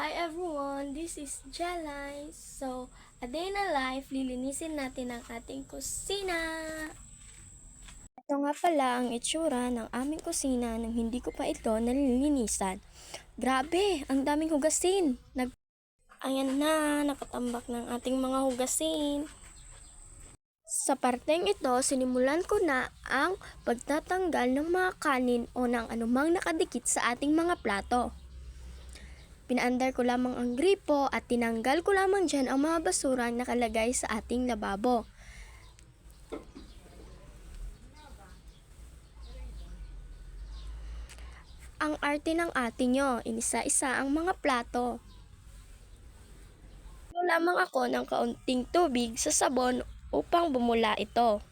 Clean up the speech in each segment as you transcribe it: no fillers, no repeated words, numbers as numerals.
Hi everyone, this is Jelay. So, a day in a life, lilinisin natin ang ating kusina. Ito nga pala ang itsura ng aming kusina nang hindi ko pa ito nalilinisan. Grabe, ang daming hugasin. Ayan na, nakatambak ng ating mga hugasin. Sa parteng ito, sinimulan ko na ang pagtatanggal ng mga kanin o ng anumang nakadikit sa ating mga plato. Pinaandar ko lamang ang gripo at tinanggal ko lamang dyan ang mga basura na nakalagay sa ating lababo. Ang arte ng ate nyo, inisa-isa ang mga plato. Ito lamang ako ng kaunting tubig sa sabon upang bumula ito.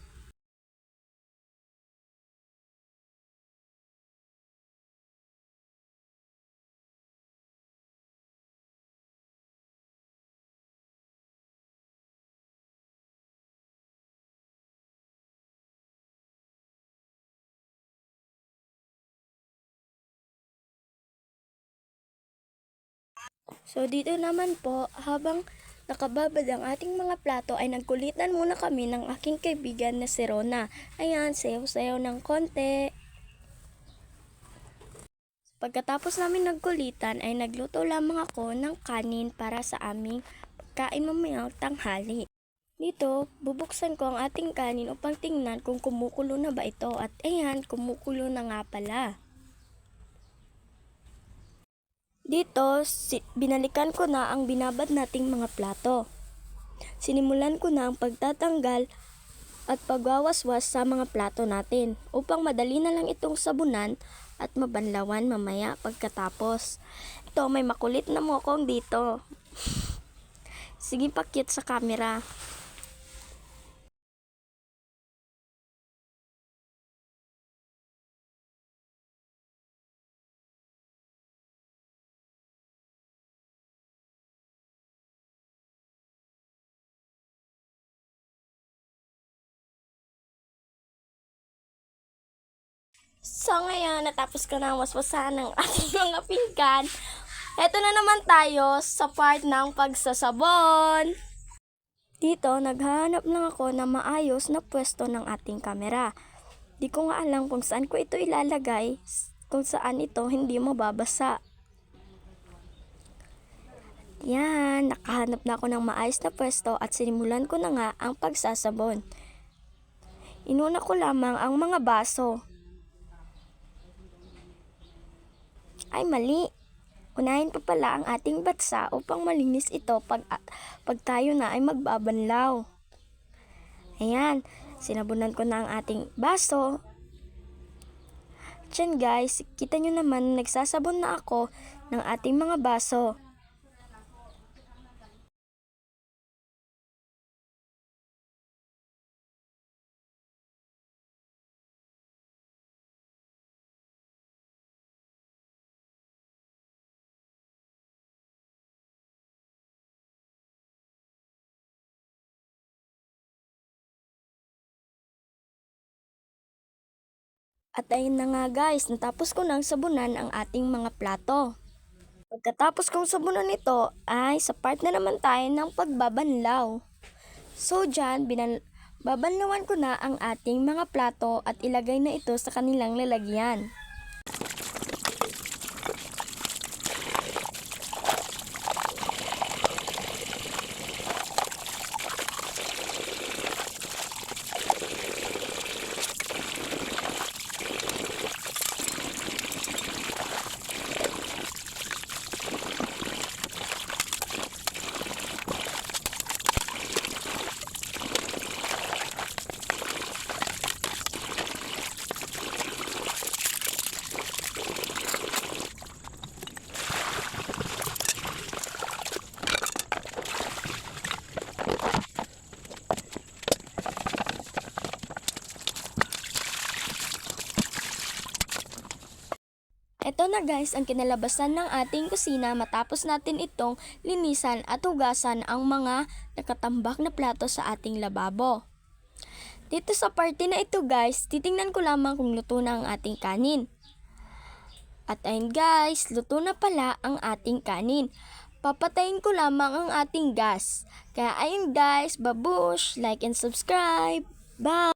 So dito naman po, habang nakababad ang ating mga plato ay nagkulitan muna kami ng aking kaibigan na si Rona. Ayan, sayaw-sayaw ng konti. Pagkatapos namin nagkulitan ay nagluto lamang ako ng kanin para sa aming pagkain mamayang tanghali. Dito, bubuksan ko ang ating kanin upang tingnan kung kumukulo na ba ito at ayan, kumukulo na nga pala. Dito, binalikan ko na ang binabad nating mga plato. Sinimulan ko na ang pagtatanggal at pagwawaswas sa mga plato natin upang madali na lang itong sabunan at mabanlawan mamaya pagkatapos. Ito, may makulit na mokong dito. Sige, pakyut sa camera. So ngayon, natapos ko na ang waswasan ng ating mga pinggan. Eto na naman tayo sa part ng pagsasabon. Dito, naghahanap lang ako na maayos na pwesto ng ating kamera. Di ko nga alam kung saan ko ito ilalagay, kung saan ito hindi mababasa. Yan, nakahanap na ako ng maayos na pwesto at sinimulan ko na nga ang pagsasabon. Inuna ko lamang ang mga baso. Ay mali, unahin pa pala ang ating batsa upang malinis ito pag tayo na ay magbabanlaw. Ayan, sinabunan ko na ang ating baso. Diyan guys, kita nyo naman nagsasabon na ako ng ating mga baso. At ayun na nga guys, natapos ko nang sabunan ang ating mga plato. Pagkatapos kong sabunan ito ay sa part na naman tayo ng pagbabanlaw. So dyan, babanlawan ko na ang ating mga plato at ilagay na ito sa kanilang lalagyan. Ito na guys ang kinalabasan ng ating kusina matapos natin itong linisan at hugasan ang mga nakatambak na plato sa ating lababo. Dito sa party na ito guys, titingnan ko lamang kung luto na ang ating kanin. At ayun guys, luto na pala ang ating kanin. Papatayin ko lamang ang ating gas. Kaya ayun guys, babush, like and subscribe. Bye!